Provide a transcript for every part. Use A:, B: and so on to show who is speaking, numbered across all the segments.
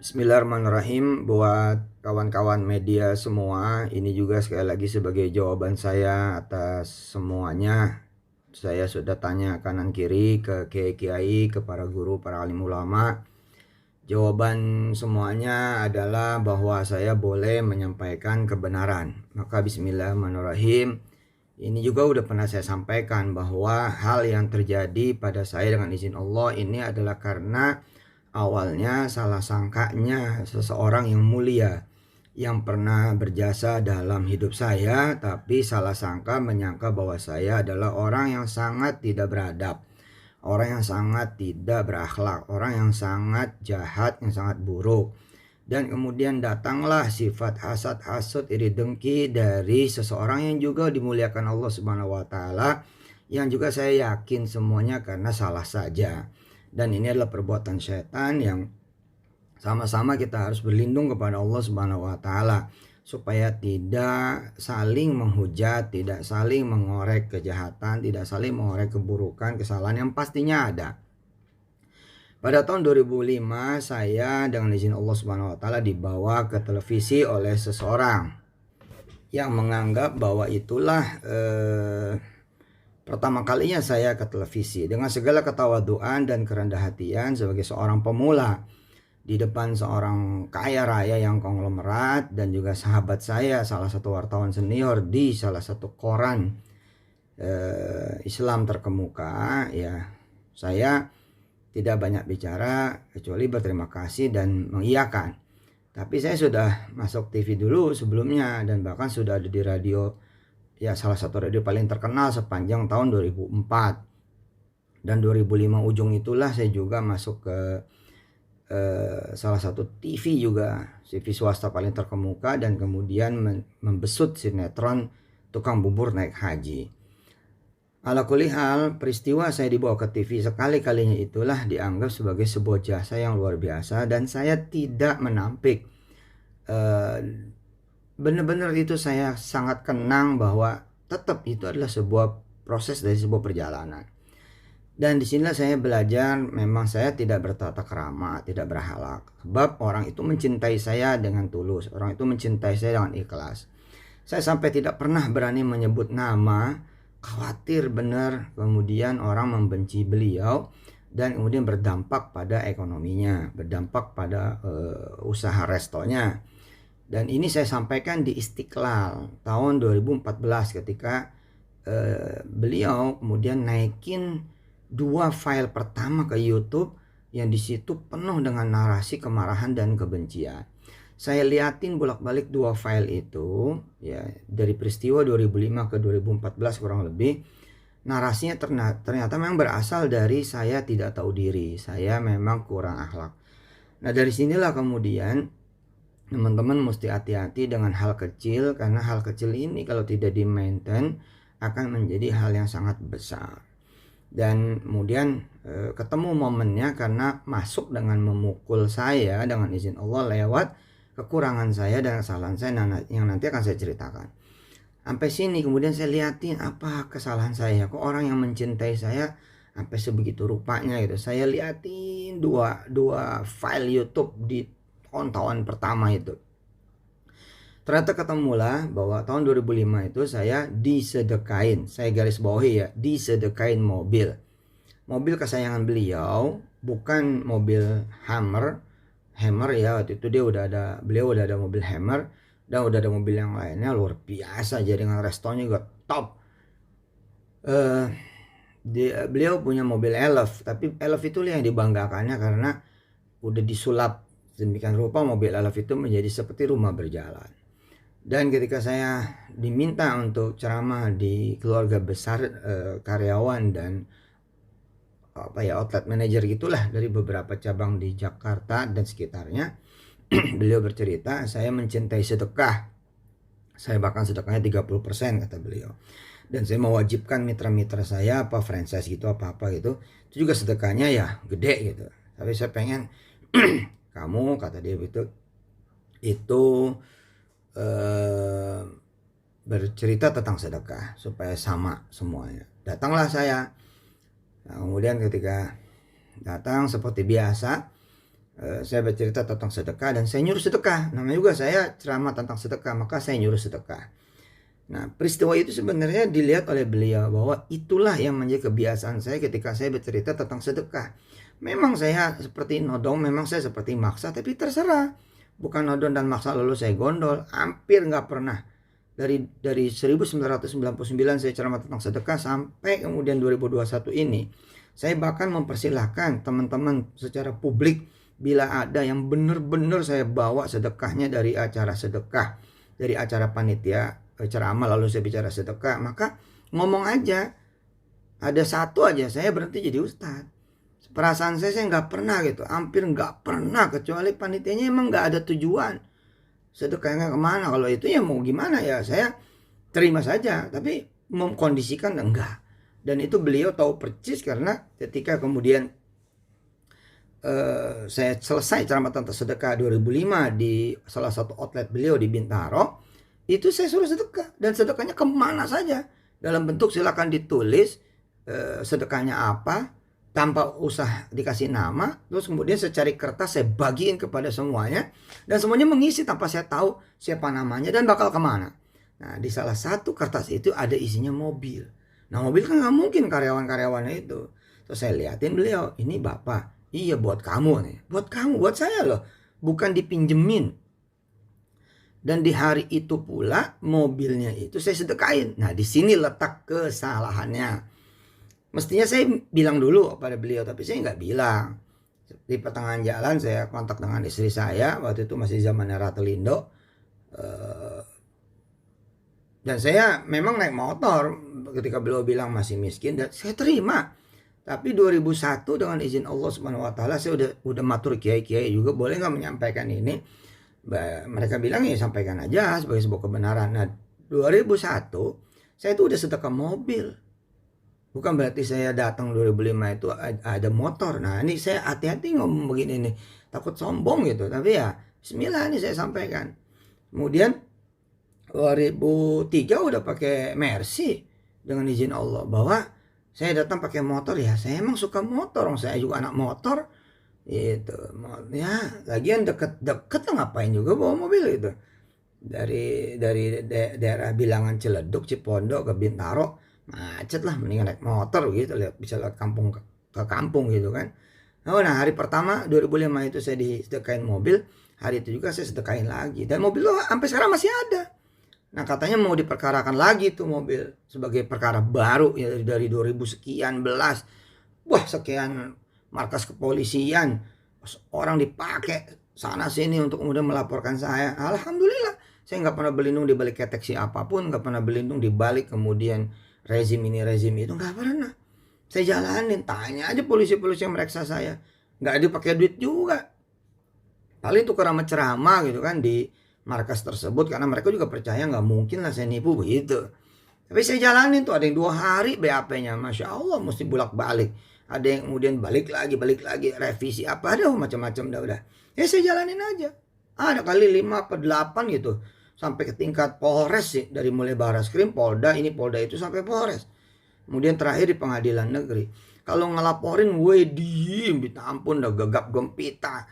A: Bismillahirrahmanirrahim. Buat kawan-kawan media semua, ini juga sekali lagi sebagai jawaban saya atas semuanya. Saya sudah tanya kanan kiri ke kiai-kiai, ke para guru, para alim ulama. Jawaban semuanya adalah bahwa saya boleh menyampaikan kebenaran. Maka bismillahirrahmanirrahim. Ini juga udah pernah saya sampaikan bahwa hal yang terjadi pada saya dengan izin Allah ini adalah karena awalnya salah sangkanya seseorang yang mulia yang pernah berjasa dalam hidup saya, tapi salah sangka menyangka bahwa saya adalah orang yang sangat tidak beradab, orang yang sangat tidak berakhlak, orang yang sangat jahat, yang sangat buruk. Dan kemudian datanglah sifat hasad, hasut, iri dengki dari seseorang yang juga dimuliakan Allah Subhanahu wa taala, yang juga saya yakin semuanya karena salah saja. Dan ini adalah perbuatan setan yang sama-sama kita harus berlindung kepada Allah Subhanahu wa taala supaya tidak saling menghujat, tidak saling mengorek kejahatan, tidak saling mengorek keburukan, kesalahan yang pastinya ada. Pada tahun 2005 saya dengan izin Allah Subhanahu wa taala dibawa ke televisi oleh seseorang yang menganggap bahwa itulah pertama kalinya saya ke televisi dengan segala ketawaduan dan kerendah hatian sebagai seorang pemula di depan seorang kaya raya yang konglomerat dan juga sahabat saya, salah satu wartawan senior di salah satu koran Islam terkemuka. Ya, saya tidak banyak bicara kecuali berterima kasih dan mengiyakan. Tapi saya sudah masuk TV dulu sebelumnya dan bahkan sudah ada di radio, ya salah satu radio paling terkenal sepanjang tahun 2004. Dan 2005 ujung itulah saya juga masuk ke salah satu TV juga, TV swasta paling terkemuka, dan kemudian membesut sinetron Tukang Bubur Naik Haji. Ala kulli hal, peristiwa saya dibawa ke TV sekali-kalinya itulah dianggap sebagai sebuah jasa yang luar biasa dan saya tidak menampik. Benar-benar itu saya sangat kenang bahwa tetap itu adalah sebuah proses dari sebuah perjalanan. Dan disinilah saya belajar memang saya tidak bertata krama, tidak berakhlak. Sebab orang itu mencintai saya dengan tulus, orang itu mencintai saya dengan ikhlas. Saya sampai tidak pernah berani menyebut nama, khawatir benar kemudian orang membenci beliau dan kemudian berdampak pada ekonominya, berdampak pada usaha restonya. Dan ini saya sampaikan di Istiqlal tahun 2014 ketika beliau kemudian naikin 2 file pertama ke YouTube yang disitu penuh dengan narasi kemarahan dan kebencian. Saya liatin bolak-balik 2 file itu, ya, dari peristiwa 2005 ke 2014 kurang lebih. Narasinya ternyata memang berasal dari saya tidak tahu diri, saya memang kurang akhlak. Nah, dari sinilah kemudian teman-teman mesti hati-hati dengan hal kecil, karena hal kecil ini kalau tidak di-maintain akan menjadi hal yang sangat besar. Dan kemudian ketemu momennya karena masuk dengan memukul saya dengan izin Allah lewat kekurangan saya dan kesalahan saya yang nanti akan saya ceritakan. Sampai sini kemudian saya liatin apa kesalahan saya, kok orang yang mencintai saya sampai sebegitu rupanya gitu. Saya liatin dua file YouTube di tahun-tahun pertama itu. Ternyata ketemulah bahwa tahun 2005 itu saya disedekain, saya garis bawahi ya, disedekain mobil kesayangan beliau, bukan mobil Hammer ya, waktu itu beliau udah ada mobil Hammer dan udah ada mobil yang lainnya luar biasa, jaringan restonya juga top. Beliau punya mobil Elf, tapi Elf itu yang dibanggakannya karena udah disulap demikian rupa mobil Elf itu menjadi seperti rumah berjalan. Dan ketika saya diminta untuk ceramah di keluarga besar karyawan dan outlet manager gitulah dari beberapa cabang di Jakarta dan sekitarnya, beliau bercerita, saya mencintai sedekah, saya bahkan sedekahnya 30% kata beliau, dan saya mewajibkan mitra-mitra saya apa franchise gitu apa gitu, itu juga sedekahnya ya gede gitu, tapi saya pengen kamu, kata dia itu bercerita tentang sedekah supaya sama semuanya. Datanglah saya. Nah, kemudian ketika datang seperti biasa, Saya bercerita tentang sedekah dan saya nyuruh sedekah. Namanya juga saya ceramah tentang sedekah, maka saya nyuruh sedekah. Nah, peristiwa itu sebenarnya dilihat oleh beliau bahwa itulah yang menjadi kebiasaan saya ketika saya bercerita tentang sedekah. Memang saya seperti nodong, memang saya seperti maksa, tapi terserah. Bukan nodong dan maksa lalu saya gondol, hampir nggak pernah. Dari 1999 saya ceramah tentang sedekah sampai kemudian 2021 ini. Saya bahkan mempersilahkan teman-teman secara publik bila ada yang benar-benar saya bawa sedekahnya dari acara sedekah, dari acara panitia ceramah lalu saya bicara sedekah, maka ngomong aja. Ada satu aja saya berhenti jadi ustadz. Perasaan saya nggak pernah gitu, hampir nggak pernah, kecuali panitianya emang nggak ada tujuan sedekahnya kemana. Kalau itu ya mau gimana ya, saya terima saja, tapi mengkondisikan enggak. Dan itu beliau tahu persis karena ketika kemudian saya selesai ceramah tentang sedekah 2005 di salah satu outlet beliau di Bintaro, itu saya suruh sedekah, dan sedekahnya kemana saja dalam bentuk silakan ditulis sedekahnya apa tanpa usah dikasih nama. Terus kemudian saya cari kertas, saya bagiin kepada semuanya, dan semuanya mengisi tanpa saya tahu siapa namanya dan bakal kemana. Nah, di salah satu kertas itu ada isinya mobil. Nah, mobil kan nggak mungkin karyawan-karyawannya itu. Terus saya liatin beliau, ini bapak, iya buat kamu nih, buat kamu, buat saya loh, bukan dipinjemin. Dan di hari itu pula mobilnya itu saya sedekahin. Nah, di sini letak kesalahannya. Mestinya saya bilang dulu pada beliau, tapi saya nggak bilang. Di pertengahan jalan saya kontak dengan istri saya, waktu itu masih zamannya Ratelindo. Dan saya memang naik motor ketika beliau bilang masih miskin, dan saya terima. Tapi 2001 dengan izin Allah Subhanahu wa taala saya udah matur kiai-kiai juga, boleh nggak menyampaikan ini? Mereka bilang ya sampaikan aja sebagai sebuah kebenaran. Nah, 2001 saya itu udah sedekah mobil. Bukan berarti saya datang 2005 itu ada motor. Nah, ini saya hati-hati ngomong begini nih, takut sombong gitu. Tapi ya bismillah, ini saya sampaikan. Kemudian 2003 udah pakai Mercy dengan izin Allah, bahwa saya datang pakai motor. Ya saya emang suka motor, saya juga anak motor itu. Ya lagian deket ngapain juga bawa mobil itu. Dari daerah Bilangan Ciledug, Cipondo ke Bintaro macet lah, mendingan naik motor gitu, bisa lewat kampung ke kampung gitu kan. Nah, hari pertama 2005 itu saya disedekain mobil, hari itu juga saya sedekain lagi, dan mobil itu sampai sekarang masih ada. Nah, katanya mau diperkarakan lagi tuh mobil sebagai perkara baru ya, dari 2000 sekian belas. Wah, sekian markas kepolisian, orang dipakai sana sini untuk kemudian melaporkan saya. Alhamdulillah, saya nggak pernah berlindung di balik ketek siapapun, nggak pernah berlindung di balik kemudian rezim ini rezim itu, nggak pernah. Saya jalanin, tanya aja polisi-polisi yang mereksa saya, nggak ada pakai duit juga. Paling tukar sama ceramah gitu kan di markas tersebut, karena mereka juga percaya nggak mungkin lah saya nipu begitu. Tapi saya jalanin tuh, ada yang 2 hari BAP-nya, masya Allah, mesti bolak-balik. Ada yang kemudian balik lagi, revisi apa, ada macam-macam udah. Ya saya jalanin aja. Ada kali 5 atau 8 gitu. Sampai ke tingkat Polres sih, dari mulai Baraskrim, Polda, ini Polda itu sampai Polres. Kemudian terakhir di pengadilan negeri. Kalau ngelaporin gue diem, minta ampun, udah gegap gempita.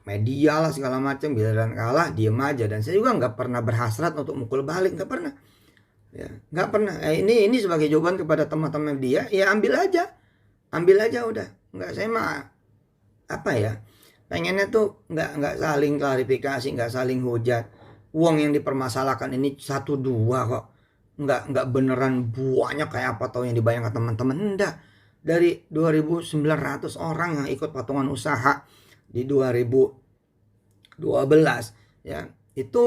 A: Media lah segala macam, giliran kalah diem aja. Dan saya juga nggak pernah berhasrat untuk mukul balik, nggak pernah. Ya, nggak pernah. Ini sebagai jawaban kepada teman-teman dia, ya ambil aja udah. Nggak, saya mah apa ya, pengennya tuh nggak saling klarifikasi, nggak saling hujat. Uang yang dipermasalahkan ini 1-2 kok, nggak beneran banyak kayak apa tahu yang dibayangkan teman-teman. Enggak, dari 2.900 orang yang ikut patungan usaha di 2012 ya, itu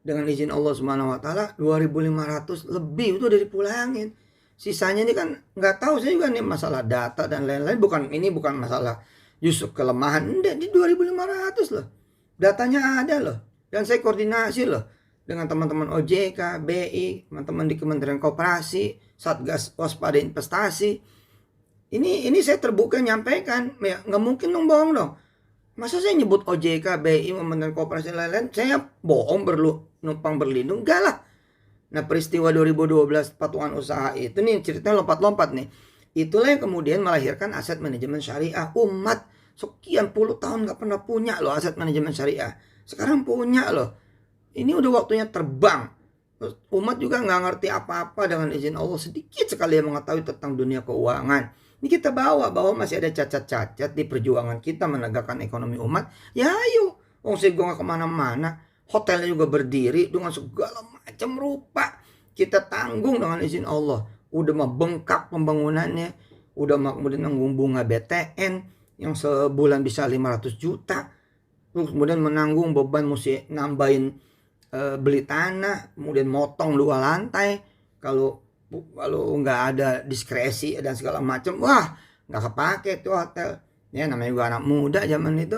A: dengan izin Allah Subhanahu wa taala 2.500 lebih itu udah dipulangin. Sisanya ini kan nggak tahu, saya juga nih masalah data dan lain-lain, bukan masalah justru kelemahan, enggak, di 2.500 loh. Datanya ada loh. Dan saya koordinasi loh dengan teman-teman OJK, BI, teman-teman di Kementerian Koperasi, Satgas Waspada Investasi. Ini saya terbuka nyampaikan, ya nggak mungkin dong bohong dong. Masa saya nyebut OJK, BI, Kementerian Koperasi lain-lain, saya bohong numpang berlindung? Enggak lah. Nah, peristiwa 2012 patungan usaha itu nih ceritanya lompat-lompat nih. Itulah yang kemudian melahirkan aset manajemen syariah umat. sekian puluh tahun nggak pernah punya loh aset manajemen syariah. Sekarang punya loh. Ini udah waktunya terbang. Umat juga nggak ngerti apa-apa, dengan izin Allah sedikit sekali yang mengetahui tentang dunia keuangan. Ini kita bawa bahwa masih ada cacat-cacat di perjuangan kita menegakkan ekonomi umat. Ya ayo, wong sego nggak kemana-mana, hotelnya juga berdiri dengan segala macam rupa. Kita tanggung dengan izin Allah. Udah mah bengkak pembangunannya, udah mah kemudian nanggung bunga BTN yang sebulan bisa 500 juta. Terus kemudian menanggung beban mesti nambahin beli tanah, kemudian motong 2 lantai. Kalau nggak ada diskresi dan segala macam, wah nggak kepake tuh hotel. Ya namanya juga anak muda zaman itu,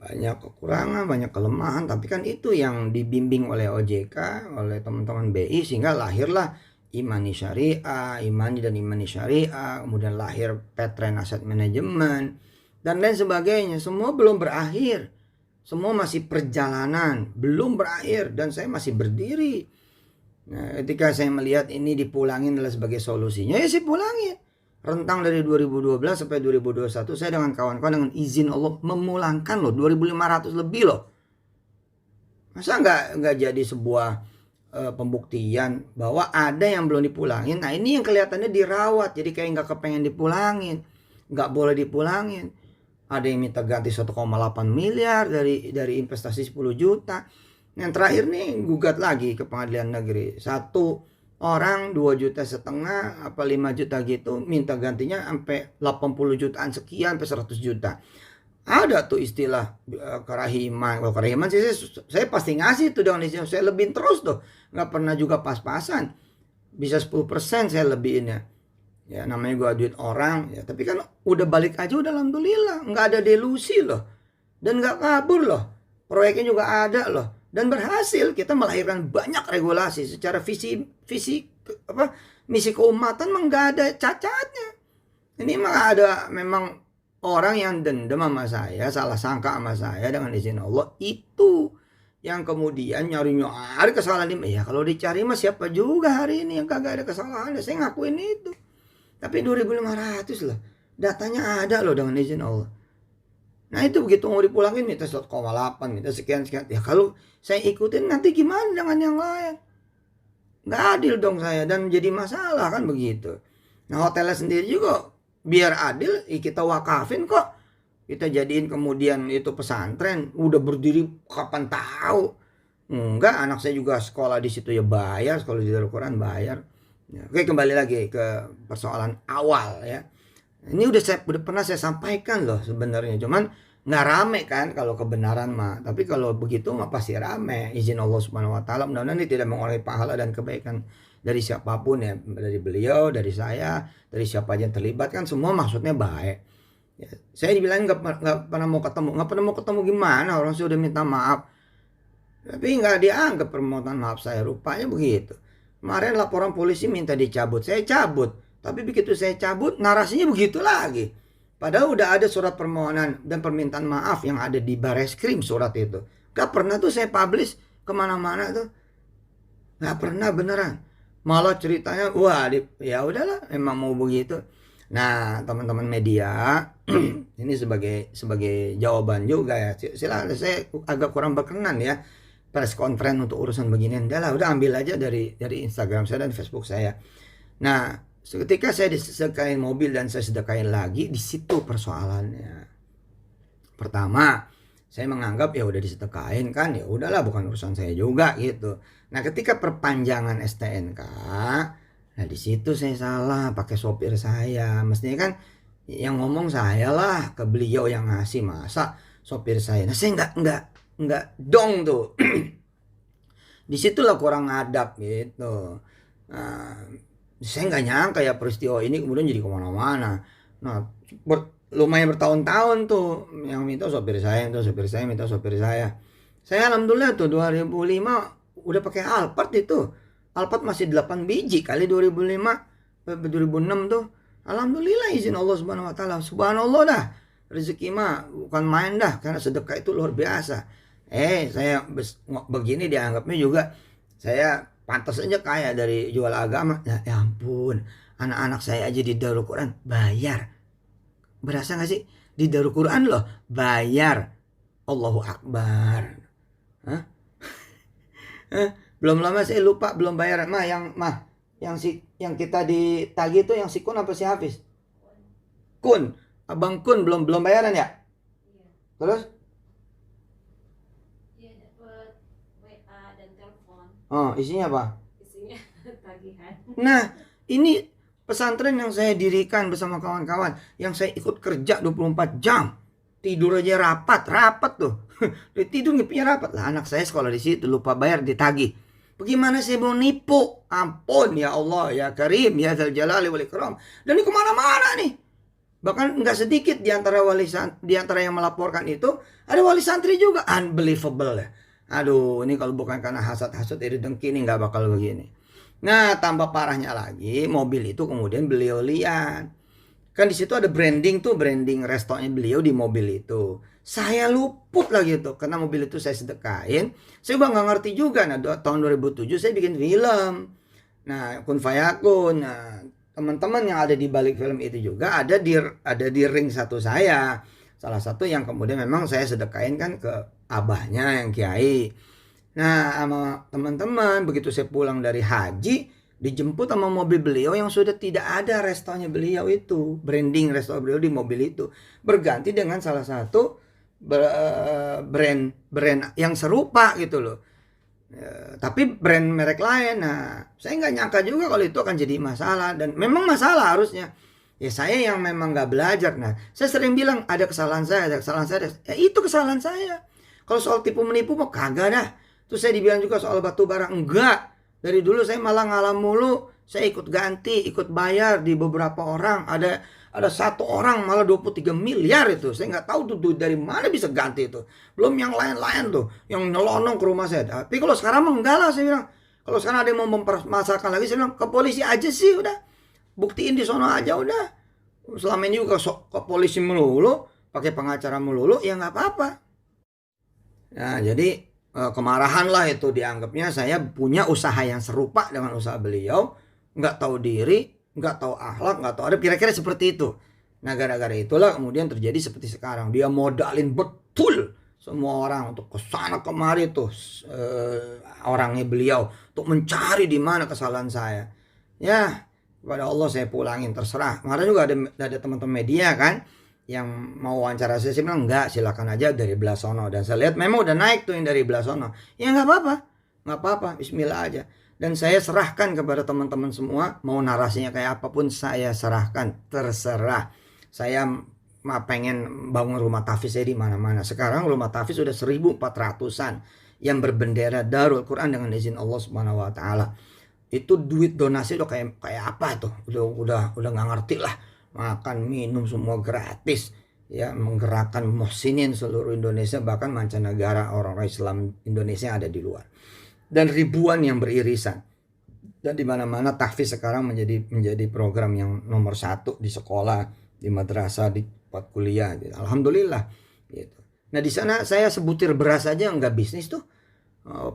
A: banyak kekurangan, banyak kelemahan. Tapi kan itu yang dibimbing oleh OJK, oleh teman-teman BI, sehingga lahirlah Imani Syariah, Imani dan Imani Syariah, kemudian lahir Petren Asset Management dan lain sebagainya. Semua belum berakhir, semua masih perjalanan, belum berakhir, dan saya masih berdiri. Nah, ketika saya melihat ini dipulangin adalah sebagai solusinya, ya saya pulangin. Rentang dari 2012 sampai 2021 saya dengan kawan-kawan dengan izin Allah memulangkan loh 2.500 lebih loh. Masa nggak jadi sebuah pembuktian bahwa ada yang belum dipulangin. Nah ini yang kelihatannya dirawat, jadi kayak nggak kepengen dipulangin, nggak boleh dipulangin. Ada yang minta ganti 1,8 miliar dari investasi 10 juta. Yang terakhir nih gugat lagi ke pengadilan negeri. Satu orang 2,5 juta apa 5 juta gitu, minta gantinya sampai 80 jutaan sekian sampai 100 juta. Ada tuh istilah kerahiman. Kalau kerahiman sih saya pasti ngasih tuh dengan istilah, saya lebihin terus tuh. Nggak pernah juga pas-pasan. Bisa 10% saya lebihinnya. Ya namanya gua duit orang ya, tapi kan udah balik aja udah alhamdulillah, nggak ada delusi loh, dan nggak kabur loh, proyeknya juga ada loh, dan berhasil kita melahirkan banyak regulasi secara visi misi keumatan mah nggak ada cacatnya. Ini mah ada memang orang yang dendam sama saya, salah sangka sama saya dengan izin Allah, itu yang kemudian nyari kesalahan ini. Ya kalau dicari mah siapa juga hari ini yang kagak ada kesalahan, saya ngakuin itu. Tapi 2.500 lah, datanya ada loh dengan izin Allah. Nah itu begitu mau dipulangin minta 1,8, minta sekian. Ya kalau saya ikutin nanti gimana dengan yang lain? Nggak adil dong saya, dan jadi masalah kan begitu. Nah hotelnya sendiri juga biar adil kita wakafin kok. Kita jadiin kemudian itu pesantren, udah berdiri kapan tahu. Enggak, anak saya juga sekolah di situ ya bayar, sekolah di Darul Quran bayar. Ya, oke, kembali lagi ke persoalan awal ya. Ini udah pernah saya sampaikan loh sebenarnya, cuman nggak rame kan kalau kebenaran mah. Tapi kalau begitu mah pasti rame. Izin Allah Subhanahu Wa Taala, mudah-mudahan ini tidak mengurangi pahala dan kebaikan dari siapapun ya, dari beliau, dari saya, dari siapa aja yang terlibat, kan semua maksudnya baik. Ya, saya dibilang nggak pernah mau ketemu gimana, orang sudah minta maaf, tapi nggak dianggap permohonan maaf saya, rupanya begitu. Kemarin laporan polisi minta dicabut, saya cabut. Tapi begitu saya cabut, narasinya begitu lagi. Padahal udah ada surat permohonan dan permintaan maaf yang ada di Bareskrim, surat itu. Gak pernah tuh saya publish kemana-mana tuh. Gak pernah beneran. Malah ceritanya, wah ya udahlah, emang mau begitu. Nah teman-teman media, ini sebagai jawaban juga ya. Silakan, saya agak kurang berkenan ya press conference untuk urusan beginian. Udah ambil aja dari Instagram saya dan Facebook saya. Nah, ketika saya disedekain mobil dan saya sedekain lagi, di situ persoalannya. Pertama, saya menganggap ya udah disedekain kan, ya udahlah bukan urusan saya juga gitu. Nah, ketika perpanjangan STNK, nah di situ saya salah, pakai sopir saya. Mestinya kan yang ngomong saya lah, ke beliau yang ngasih, masa sopir saya. Nah, saya enggak dong tuh. Disitulah kurang adab gitu. Nah, saya nggak nyangka ya peristiwa ini kemudian jadi kemana-mana. Nah lumayan bertahun-tahun tuh yang minta sopir saya, minta sopir saya. Saya alhamdulillah tuh 2005 udah pakai Alphard itu. Alphard masih 8 biji kali 2006 tuh. Alhamdulillah izin Allah Subhanahu Wa Taala. Subhanallah dah. Rezeki mah bukan main dah, karena sedekah itu luar biasa. Saya begini dianggapnya juga saya pantas aja kaya dari jual agama. Ya ampun, anak-anak saya aja di Darul Quran bayar. Berasa gak sih? di Darul Quran loh, bayar. Allahu Akbar. Hah? Belum lama saya lupa belum bayar. Yang kita ditagih itu yang si Kun apa si Hafiz? Kun, Abang Kun belum bayaran ya? Iya. Terus? Iya, dapat WA dan telepon. Oh, isinya apa? Isinya tagihan. Nah, ini pesantren yang saya dirikan bersama kawan-kawan, yang saya ikut kerja 24 jam. Tidur aja rapat tuh. Tidur ngipnya rapat lah. Anak saya sekolah di situ, lupa bayar, ditagih. Bagaimana saya mau nipu? Ampun ya Allah, ya Karim, ya Dzal Jalali wal Ikram. Dan ini kemana-mana nih. Bahkan nggak sedikit di antara yang melaporkan itu ada wali santri juga. Unbelievable ya. Aduh, ini kalau bukan karena hasad-hasad iri dengki ini nggak bakal begini. Nah, tambah parahnya lagi, mobil itu kemudian beliau lihat. Kan di situ ada branding restonya beliau di mobil itu. Saya luput lagi tuh, karena mobil itu saya sedekahin. Saya juga nggak ngerti juga. Nah, tahun 2007 saya bikin film. Nah, Kun Fayakun. Nah, teman-teman yang ada di balik film itu juga ada di ring satu saya. Salah satu yang kemudian memang saya sedekahin kan ke abahnya yang kiai. Nah, sama teman-teman begitu saya pulang dari haji, dijemput sama mobil beliau yang sudah tidak ada restonya beliau itu, branding resto beliau di mobil itu, berganti dengan salah satu brand yang serupa gitu loh, tapi brand merek lain. Nah, saya nggak nyangka juga kalau itu akan jadi masalah, dan memang masalah harusnya. Ya saya yang memang nggak belajar. Nah, saya sering bilang ada kesalahan saya. Ya itu kesalahan saya. Kalau soal tipu menipu mah kagak dah. Terus saya dibilang juga soal batu bara, enggak. Dari dulu saya malah ngalah mulu. Saya ikut ganti, ikut bayar di beberapa orang. Ada satu orang malah 23 miliar itu. Saya nggak tahu tuh dari mana bisa ganti itu. Belum yang lain-lain tuh, yang nyelonong ke rumah saya. Tapi kalau sekarang mah enggak lah, saya bilang. Kalau sekarang ada yang mau mempermasalahkan lagi, saya bilang ke polisi aja sih udah. Buktiin di sono aja udah. Selama ini juga ke polisi melulu, pakai pengacara melulu, ya nggak apa-apa. Nah, jadi kemarahan lah itu dianggapnya saya punya usaha yang serupa dengan usaha beliau, nggak tahu diri, nggak tahu akhlak, nggak tahu adab, kira-kira seperti itu. Nah, gara-gara itulah kemudian terjadi seperti sekarang. Dia modalin betul semua orang untuk kesana kemari tuh, orangnya beliau untuk mencari di mana kesalahan saya. Ya, kepada Allah saya pulangin, terserah. Kemarin juga ada teman-teman media kan yang mau wawancara saya bilang enggak, silakan aja dari belah sono. Dan saya lihat memang udah naik tuh yang dari belah sono. Ya nggak apa-apa, bismillah aja. Dan saya serahkan kepada teman-teman semua, mau narasinya kayak apapun saya serahkan, terserah. Saya pengen bangun rumah tahfiz saya di mana-mana. Sekarang rumah tahfiz sudah 1.400-an yang berbendera Darul Quran dengan izin Allah Subhanahu wa taala. Itu duit donasi udah kayak apa tuh? Udah nggak ngerti lah. Makan minum semua gratis, ya, menggerakkan muhsinin seluruh Indonesia, bahkan mancanegara, orang-orang Islam Indonesia yang ada di luar, dan ribuan yang beririsan. Dan di mana-mana tahfiz sekarang menjadi program yang nomor 1 di sekolah, di madrasah, di tempat kuliah gitu. Alhamdulillah gitu. Nah, di sana saya sebutir beras aja nggak bisnis tuh,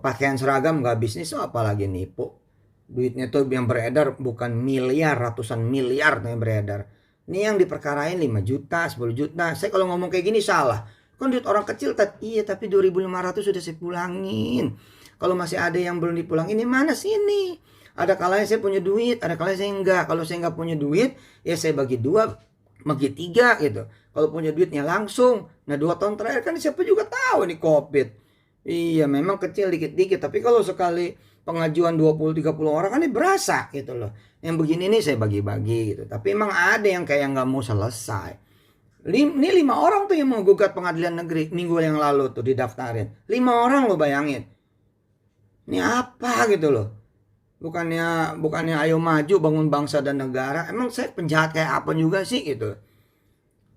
A: pakaian seragam nggak bisnis tuh, apalagi nipu. Duitnya tuh yang beredar bukan miliar, ratusan miliar yang beredar. Ini yang diperkarain 5 juta, 10 juta. Saya kalau ngomong kayak gini salah. Kan duit orang kecil, iya, tapi 2.500 sudah saya pulangin. Kalau masih ada yang belum dipulangin, ini mana sini? Ada kalanya saya punya duit, ada kalanya saya enggak. Kalau saya enggak punya duit, ya saya bagi 2, bagi 3 gitu. Kalau punya duitnya langsung. Nah, 2 tahun terakhir kan siapa juga tahu nih COVID. Iya, memang kecil dikit-dikit. Tapi kalau sekali pengajuan 20-30 orang kan ini berasa gitu loh. Yang begini nih saya bagi-bagi gitu. Tapi emang ada yang kayak nggak mau selesai. Ini 5 orang tuh yang mau gugat pengadilan negeri minggu yang lalu tuh didaftarin. 5 orang lo bayangin. Ini apa gitu loh. Bukannya ayo maju bangun bangsa dan negara. Emang saya penjahat kayak apa juga sih gitu.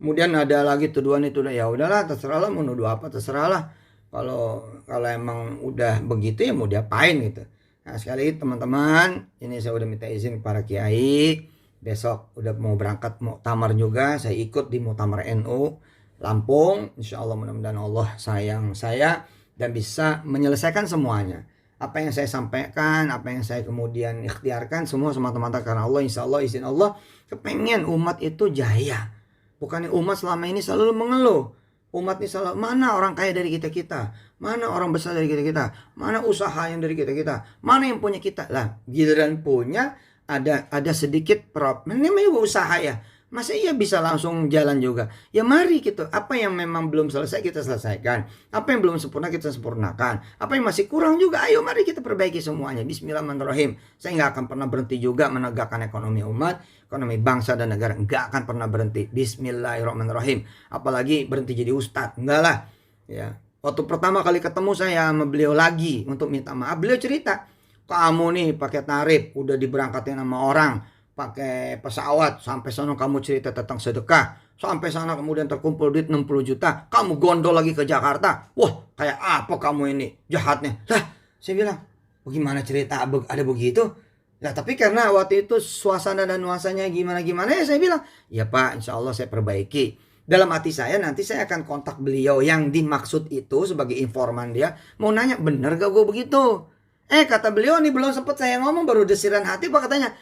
A: Kemudian ada lagi tuduhan itu, ya udahlah terserah lah, mau nuduh apa terserah lah. Kalau emang udah begitu ya mau diapain gitu. Nah, sekali lagi teman-teman, ini saya udah minta izin para kiai. Besok udah mau berangkat muktamar juga, saya ikut di muktamar NU Lampung. Insya Allah mudah-mudahan Allah sayang saya dan bisa menyelesaikan semuanya. Apa yang saya sampaikan, apa yang saya kemudian ikhtiarkan, semua semata-mata karena Allah. Insya Allah izin Allah, kepengen umat itu jaya. Bukannya umat selama ini selalu mengeluh. Umat ini selalu, mana orang kaya dari kita-kita? Mana orang besar dari kita-kita? Mana usaha yang dari kita-kita? Mana yang punya kita? Lah, giliran punya ada sedikit ini memang usaha ya. Masa iya bisa langsung jalan juga? Ya mari gitu. Apa yang memang belum selesai kita selesaikan. Apa yang belum sempurna kita sempurnakan. Apa yang masih kurang juga, ayo mari kita perbaiki semuanya. Bismillahirrahmanirrahim. Saya nggak akan pernah berhenti juga menegakkan ekonomi umat, ekonomi bangsa dan negara. Nggak akan pernah berhenti. Bismillahirrahmanirrahim. Apalagi berhenti jadi ustadz. Enggak lah. Ya. Waktu pertama kali ketemu saya sama beliau lagi untuk minta maaf, beliau cerita, kamu nih pakai tarif, udah diberangkatin sama orang, pakai pesawat, sampai sana kamu cerita tentang sedekah, sampai sana kemudian terkumpul duit 60 juta, kamu gondol lagi ke Jakarta, wah kayak apa kamu ini jahatnya. Lah saya bilang, bagaimana cerita ada begitu? Lah tapi karena waktu itu suasana dan nuansanya gimana-gimana ya saya bilang, ya Pak insya Allah saya perbaiki. Dalam hati saya nanti saya akan kontak beliau yang dimaksud itu sebagai informan dia, mau nanya bener gak gue begitu. Kata beliau nih belum sempat saya ngomong baru desiran hati Pak katanya,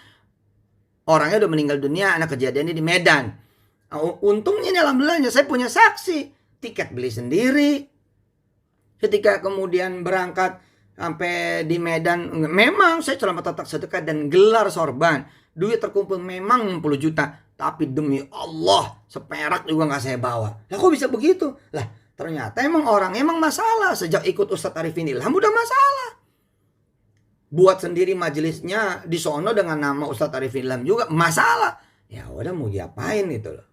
A: orangnya udah meninggal dunia, anak kejadiannya di Medan. Untungnya ini alhamdulillahnya saya punya saksi. Tiket beli sendiri. Ketika kemudian berangkat sampai di Medan, memang saya celana tatak sedekah dan gelar sorban. Duit terkumpul memang 60 juta. Tapi demi Allah, seperak juga gak saya bawa. Lah kok bisa begitu? Lah ternyata emang orang emang masalah. Sejak ikut Ustadz Arifin Ilham udah masalah. Buat sendiri majelisnya di sono dengan nama Ustadz Arifin Ilham juga masalah. Ya udah mau diapain gitu loh.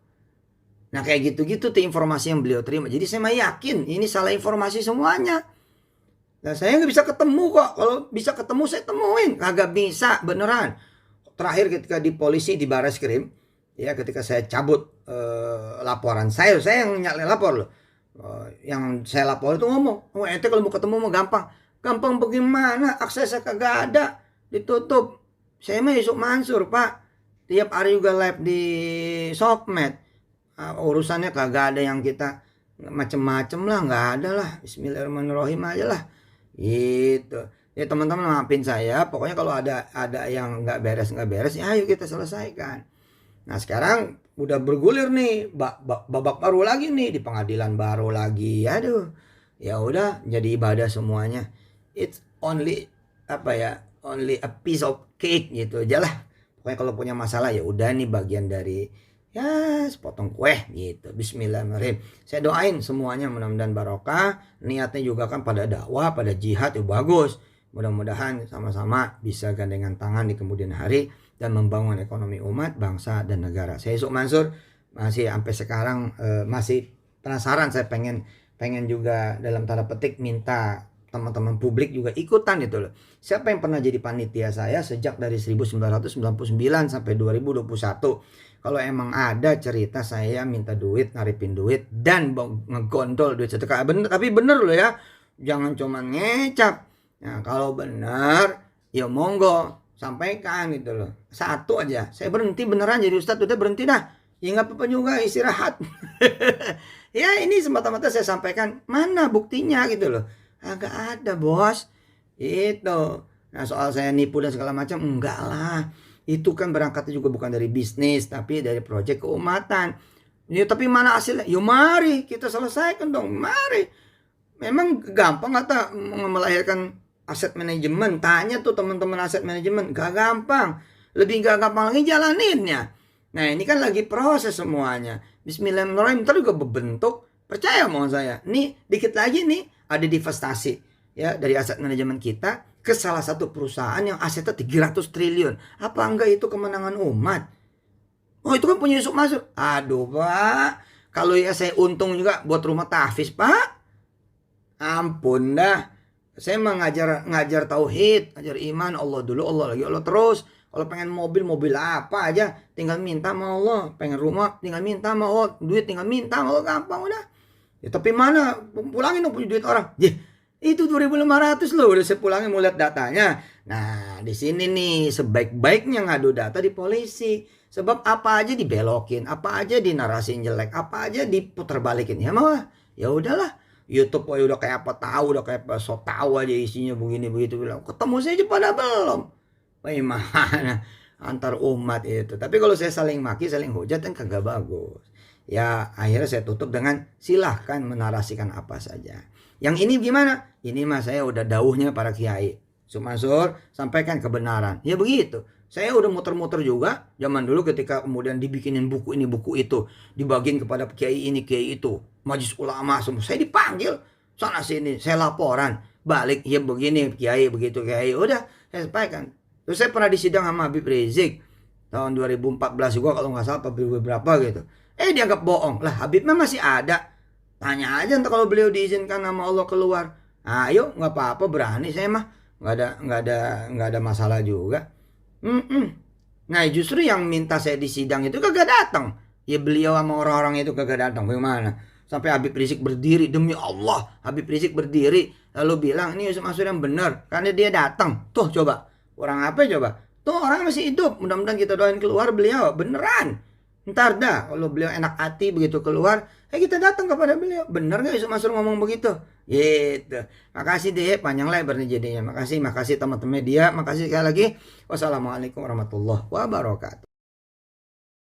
A: Nah kayak gitu-gitu tuh informasi yang beliau terima. Jadi saya mah yakin ini salah informasi semuanya. Nah saya nggak bisa ketemu kok. Kalau bisa ketemu saya temuin. Kagak bisa beneran. Terakhir ketika di polisi di Barreskrim, ya ketika saya cabut laporan saya yang lapor loh. Yang saya lapor itu ngomong, ente kalau mau ketemu mau gampang. Gampang bagaimana? Aksesnya kagak ada. Ditutup. Saya mah Yusuf Mansur, Pak. Tiap hari juga live di Sosmed. Urusannya kagak ada yang kita macem-macem lah. Nggak ada lah. Bismillahirrahmanirrahim aja lah. Gitu. Ya teman-teman maafin saya. Pokoknya kalau ada yang nggak beres, ya ayo kita selesaikan. Nah sekarang udah bergulir nih. Babak baru lagi nih. Di pengadilan baru lagi. Aduh. Ya udah jadi ibadah semuanya. It's only only a piece of cake gitu aja lah. Pokoknya kalau punya masalah ya udah nih bagian dari ya sepotong kue gitu. Bismillahirrahmanirrahim. Saya doain semuanya mudah-mudahan barokah. Niatnya juga kan pada dakwah, pada jihad ya bagus. Mudah-mudahan sama-sama bisa gandengan tangan di kemudian hari dan membangun ekonomi umat, bangsa dan negara. Saya Yusuf Mansur masih sampai sekarang masih penasaran, saya pengen juga dalam tanda petik minta teman-teman publik juga ikutan gitu loh. Siapa yang pernah jadi panitia saya sejak dari 1999 sampai 2021. Kalau emang ada cerita saya minta duit, naripin duit dan ngegondol duit sedekah. Tapi bener loh ya. Jangan cuma ngecap. Nah, kalau benar ya monggo sampaikan gitu loh. Satu aja. Saya berhenti beneran jadi ustadz, udah berhenti dah. Ya nggak apa-apa juga istirahat. Ya ini semata-mata saya sampaikan. Mana buktinya gitu loh. Agak ada bos. Itu. Nah soal saya nipu dan segala macam. Enggak lah. Itu kan berangkatnya juga bukan dari bisnis. Tapi dari proyek keumatan. Ya tapi mana hasilnya? Yuk mari kita selesaikan dong. Mari. Memang gampang kata melahirkan aset manajemen. Tanya tuh teman-teman aset manajemen. Gak gampang. Lebih gak gampang lagi jalaninnya. Nah ini kan lagi proses semuanya. Bismillahirrahmanirrahim. Ntar juga berbentuk. Percaya mau saya. Nih dikit lagi nih. Ada divestasi. Ya dari aset manajemen kita. Ke salah satu perusahaan yang asetnya 300 triliun. Apa enggak itu kemenangan umat? Oh itu kan punya Yusuf Mansur. Aduh Pak. Kalau ya saya untung juga buat rumah tahfiz Pak. Ampun dah. Saya mah ngajar tauhid. Ngajar iman. Allah dulu Allah lagi Allah terus. Kalau pengen mobil apa aja tinggal minta sama Allah. Pengen rumah tinggal minta sama Allah. Duit tinggal minta sama Allah. Gampang udah. Ya tapi mana pulangin dong punya duit orang. Itu 2.500 loh udah saya pulangin mau lihat datanya. Nah di sini nih sebaik-baiknya ngadu data di polisi. Sebab apa aja dibelokin, apa aja dinarasin jelek, apa aja diputar balikin. Ya mah ya udahlah. YouTube udah kayak apa tahu, udah kayak apa so tahu aja isinya begini begitu bilang. Ketemu saya aja pada belum. Bagaimana antar umat itu. Tapi kalau saya saling maki, saling hujat kan kagak bagus. Ya akhirnya saya tutup dengan silahkan menarasikan apa saja. Yang ini gimana? Ini mah saya udah dauhnya para kiai. Mansur sampaikan kebenaran. Ya begitu. Saya udah muter-muter juga zaman dulu ketika kemudian dibikinin buku ini buku itu, dibagiin kepada kiai ini kiai itu, majelis ulama semua. Saya dipanggil sana sini, saya laporan balik, ya begini kiai begitu kiai. Udah saya sampaikan. Terus saya pernah disidang sama Habib Rizik tahun 2014 juga kalau nggak salah apa berapa gitu. Dianggap bohong. Lah Habibnya masih ada. Tanya aja ntar kalau beliau diizinkan sama Allah keluar. Ayo nggak apa-apa berani saya mah. Nggak ada masalah juga. Nah justru yang minta saya disidang itu kagak datang. Ya beliau sama orang-orang itu kagak datang. Bagaimana? Sampai Habib Rizik berdiri, demi Allah Habib Rizik berdiri lalu bilang ini Yusuf Mansur yang benar karena dia datang. Tuh coba orang apa coba? Tuh orang masih hidup. Mudah-mudahan kita doain keluar beliau beneran. Ntar dah kalau beliau enak hati begitu keluar, kita datang kepada beliau. Bener gak Yusuf Mansur ngomong begitu? Gitu. Makasih deh, panjang lebar nih jadinya. Makasih teman-teman media. Makasih sekali lagi. Wassalamualaikum warahmatullahi wabarakatuh.